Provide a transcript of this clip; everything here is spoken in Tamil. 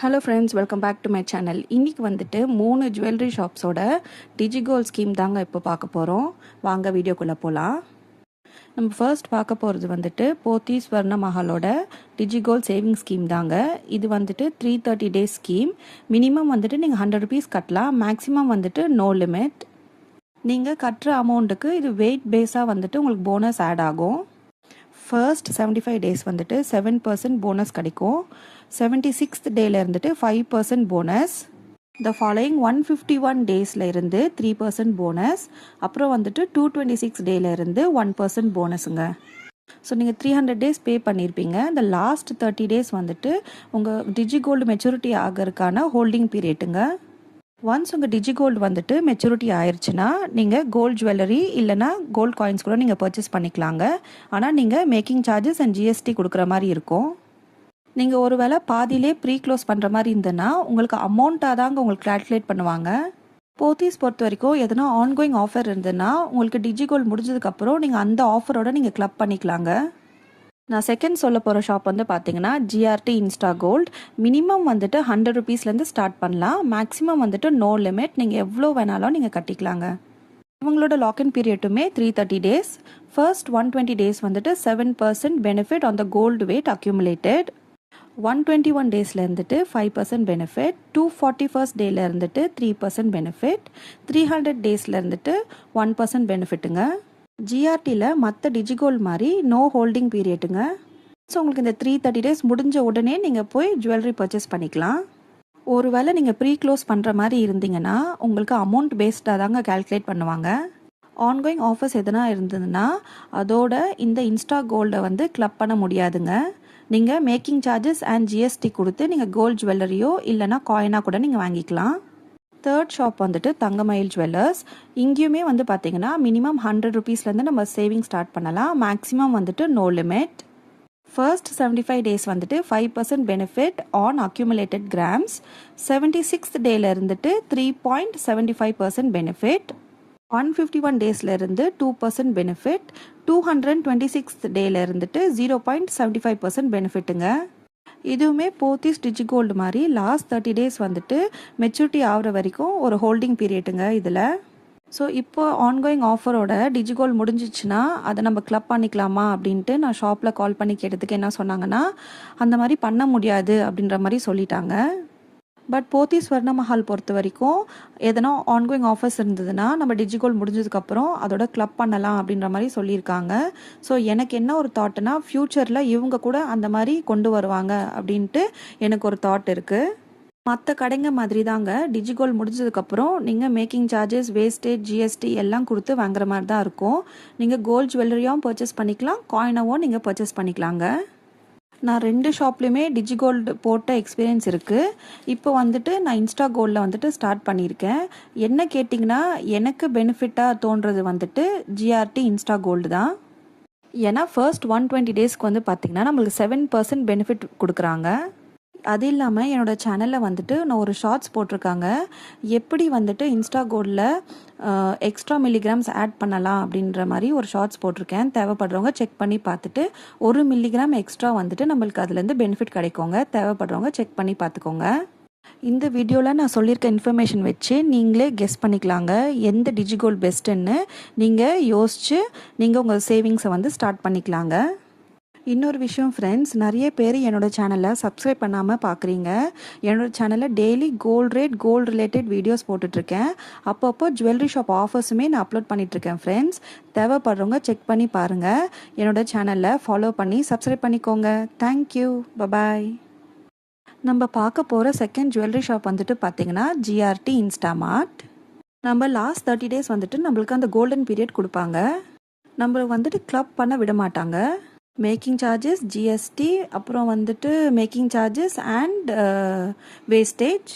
Hello friends, welcome back to my channel. இன்றைக்கி வந்துட்டு 3 ஜுவல்லரி ஷாப்ஸோட டிஜிகோல்ட் ஸ்கீம் தாங்க இப்போ பார்க்க போகிறோம். வாங்க வீடியோக்குள்ளே போகலாம். நம்ம ஃபர்ஸ்ட் பார்க்க போகிறது வந்துட்டு போத்தீஸ் ஸ்வர்ண மஹாலோட டிஜிகோல்ட் சேவிங் ஸ்கீம் தாங்க. இது வந்துட்டு 330 டேஸ் ஸ்கீம். மினிமம் வந்துட்டு நீங்கள் 100 ருபீஸ் கட்டலாம். மேக்ஸிமம் வந்துட்டு நோ லிமிட். நீங்கள் கட்டுற அமௌண்ட்டுக்கு இது வெயிட் பேஸாக வந்துட்டு உங்களுக்கு போனஸ் ஆட் ஆகும். ஃபர்ஸ்ட் 75 டேஸ் வந்துட்டு 7% போனஸ் கிடைக்கும். 76th டேல இருந்துட்டு 5% போனஸ். த ஃபாலோயிங் 151 டேஸில் இருந்து 3% போனஸ். அப்புறம் வந்துட்டு 226 டேல இருந்து 1% போனஸுங்க. ஸோ நீங்கள் 300 டேஸ் பே பண்ணியிருப்பீங்க. இந்த லாஸ்ட் 30 டேஸ் வந்துட்டு உங்கள் டிஜிகோல்டு மெச்சூரிட்டி ஆகிறதுக்கான ஹோல்டிங் பீரியட்டுங்க. ஒன்ஸ் உங்கள் டிஜிகோல்டு வந்துட்டு மெச்சூரிட்டி ஆயிடுச்சுன்னா நீங்கள் கோல்டு ஜுவல்லரி இல்லைனா கோல்டு காயின்ஸ் கூட நீங்கள் பர்ச்சேஸ் பண்ணிக்கலாங்க. ஆனால் நீங்கள் மேக்கிங் சார்ஜஸ் அண்ட் ஜிஎஸ்டி கொடுக்குற மாதிரி இருக்கும். நீங்கள் ஒரு வேளை பாதியிலே ப்ரீ க்ளோஸ் பண்ணுற மாதிரி இருந்ததுன்னா உங்களுக்கு அமௌண்ட்டாக தாங்க உங்களுக்கு கால்குலேட் பண்ணுவாங்க. போத்தீஸ் பொறுத்த வரைக்கும் எதனா ஆன்கோயிங் ஆஃபர் இருந்ததுன்னா உங்களுக்கு டிஜிகோல்டு முடிஞ்சதுக்கப்புறம் நீங்கள் அந்த ஆஃபரோட நீங்கள் கிளப் பண்ணிக்கலாங்க. நான் செகண்ட் சொல்ல போகிற ஷாப் வந்து பார்த்தீங்கன்னா ஜிஆர்டி இன்ஸ்டா கோல்டு. மினிமம் வந்துட்டு 100 ருபீஸ்லேருந்து ஸ்டார்ட் பண்ணலாம். மேக்ஸிமம் வந்துட்டு நோ லிமிட். நீங்கள் எவ்வளோ வேணாலும் நீங்கள் கட்டிக்கலாங்க. இவங்களோட லாக்இன் பீரியட்டுமே 330 டேஸ். ஃபர்ஸ்ட் 120 டேஸ் வந்துட்டு 7% benefit on the gold weight accumulated. 121 டேஸில் இருந்துட்டு 5% பெனிஃபிட். 241st டேல இருந்துட்டு 3% பெனிஃபிட். 300 டேஸில் இருந்துட்டு 1% பெனிஃபிட்டுங்க. ஜிஆர்டியில் மற்ற டிஜிகோல்டு மாதிரி நோ ஹோல்டிங் பீரியட்டுங்க. ஸோ உங்களுக்கு இந்த 330 டேஸ் முடிஞ்ச உடனே நீங்கள் போய் ஜுவல்லரி பர்ச்சேஸ் பண்ணிக்கலாம். ஒரு வேளை நீங்கள் ப்ரீ க்ளோஸ் பண்ணுற மாதிரி இருந்தீங்கன்னா உங்களுக்கு அமௌண்ட் பேஸ்டாக தாங்க கால்குலேட் பண்ணுவாங்க. ஆன்கோயிங் ஆஃபர்ஸ் எதனா இருந்ததுன்னா அதோட இந்த இன்ஸ்டா கோல்டை வந்து கிளப் பண்ண முடியாதுங்க. நீங்கள் மேக்கிங் சார்ஜஸ் அண்ட் ஜிஎஸ்டி கொடுத்து நீங்கள் கோல்டு ஜுவல்லரியோ இல்லைனா காயினாக கூட நீங்கள் வாங்கிக்கலாம். தேர்ட் ஷாப் வந்துட்டு தங்கமயில் ஜுவல்லர்ஸ். இங்கேயுமே வந்து பார்த்தீங்கன்னா மினிமம் 100 ருபீஸ்லேருந்து நம்ம சேவிங் ஸ்டார்ட் பண்ணலாம். மேக்ஸிமம் வந்துட்டு நோ லிமிட். ஃபர்ஸ்ட் 75 டேஸ் வந்துட்டு 5% benefit on accumulated grams. 76th டேல இருந்துட்டு 3.75% பெனிஃபிட். 151 டேஸில் இருந்து 2% பெனிஃபிட். 226th டேல இருந்துட்டு 0.75% பெனிஃபிட்டுங்க. இதுவுமே போத்தீஸ் டிஜிகோல்டு மாதிரி லாஸ்ட் 30 டேஸ் வந்துட்டு மெச்சூரிட்டி ஆகிற வரைக்கும் ஒரு ஹோல்டிங் பீரியட்டுங்க இதில். ஸோ இப்போ ஆன்கோயிங் ஆஃபரோட டிஜிகோல்டு முடிஞ்சிச்சுன்னா அதை நம்ம கிளப் பண்ணிக்கலாமா அப்படின்ட்டு நான் ஷாப்பில் கால் பண்ணி கேட்டதுக்கு என்ன சொன்னாங்கன்னா அந்த மாதிரி பண்ண முடியாது அப்படின்ற மாதிரி சொல்லிட்டாங்க. பட் போத்தீஸ் ஸ்வர்ண மஹால் பொறுத்த வரைக்கும் எதனா ஆன்கோயிங் ஆஃபர்ஸ் இருந்ததுன்னா நம்ம டிஜிகோல்டு முடிஞ்சதுக்கப்புறம் அதோட கிளப் பண்ணலாம் அப்படின்ற மாதிரி சொல்லியிருக்காங்க. ஸோ எனக்கு என்ன ஒரு தாட்னா ஃப்யூச்சரில் இவங்க கூட அந்த மாதிரி கொண்டு வருவாங்க அப்படின்ட்டு எனக்கு ஒரு தாட் இருக்குது. மற்ற கடைங்க மாதிரி தாங்க டிஜிகோல்டு முடிஞ்சதுக்கப்புறம் நீங்கள் மேக்கிங் சார்ஜஸ் வேஸ்டேஜ் ஜிஎஸ்டி எல்லாம் கொடுத்து வாங்குற மாதிரி தான் இருக்கும். நீங்கள் கோல்டு ஜுவல்லரியாகவும் பர்ச்சேஸ் பண்ணிக்கலாம், காயினாகவும் நீங்கள் பர்ச்சேஸ் பண்ணிக்கலாங்க. நான் 2 ஷாப்லேயுமே டிஜிகோல்டு போட்ட எக்ஸ்பீரியன்ஸ் இருக்குது. இப்போ வந்துட்டு நான் இன்ஸ்டா கோல்டில் வந்துட்டு ஸ்டார்ட் பண்ணியிருக்கேன். என்ன கேட்டிங்கன்னா எனக்கு பெனிஃபிட்டாக தோன்றது வந்துட்டு ஜிஆர்டி இன்ஸ்டா கோல்டு தான். ஏன்னா ஃபர்ஸ்ட் 120 டேஸ்க்கு வந்து பார்த்திங்கன்னா நம்மளுக்கு 7% பெனிஃபிட் கொடுக்குறாங்க. அது இல்லாமல் என்னோடய சேனலில் வந்துட்டு நான் ஒரு ஷார்ட்ஸ் போட்டிருக்காங்க. எப்படி வந்துட்டு இன்ஸ்டா கோல்டில் எக்ஸ்ட்ரா மில்லிகிராம்ஸ் ஆட் பண்ணலாம் அப்படின்ற மாதிரி ஒரு ஷார்ட்ஸ் போட்டிருக்கேன். தேவைப்படுறவங்க செக் பண்ணி பார்த்துட்டு 1 மில்லிகிராம் எக்ஸ்ட்ரா வந்துட்டு நம்மளுக்கு அதுலேருந்து பெனிஃபிட் கிடைக்குங்க. தேவைப்படுறவங்க செக் பண்ணி பார்த்துக்கோங்க. இந்த வீடியோவில் நான் சொல்லியிருக்க இன்ஃபர்மேஷன் வச்சு நீங்களே கெஸ் பண்ணிக்கலாங்க எந்த டிஜிகோல்டு பெஸ்ட்டுன்னு. நீங்கள் யோசித்து நீங்கள் உங்கள் சேவிங்ஸை வந்து ஸ்டார்ட் பண்ணிக்கலாங்க. இன்னொரு விஷயம் ஃப்ரெண்ட்ஸ், நிறைய பேர் என்னோடய சேனலை சப்ஸ்கிரைப் பண்ணாமல் பார்க்குறீங்க. என்னோடய சேனலில் daily gold rate gold related videos போட்டுட்ருக்கேன். அப்பப்போ ஜுவல்லரி ஷாப் ஆஃபர்ஸுமே நான் அப்லோட் பண்ணிகிட்ருக்கேன் ஃப்ரெண்ட்ஸ். தேவைப்படுறவங்க செக் பண்ணி பாருங்கள். என்னோடய சேனலில் ஃபாலோ பண்ணி சப்ஸ்கிரைப் பண்ணிக்கோங்க. Thank you, bye bye. நம்ம பார்க்க போகிற செகண்ட் ஜுவல்லரி ஷாப் வந்துட்டு பார்த்திங்கன்னா ஜிஆர்டி இன்ஸ்டாமார்ட். நம்ம லாஸ்ட் 30 டேஸ் வந்துட்டு நம்மளுக்கு அந்த கோல்டன் பீரியட் கொடுப்பாங்க. நம்ம வந்துட்டு கிளப் பண்ண விட மாட்டாங்க. மேக்கிங் சார்ஜஸ் ஜிஎஸ்டி அப்புறம் வந்துட்டு மேக்கிங் சார்ஜஸ் அண்ட் வேஸ்டேஜ்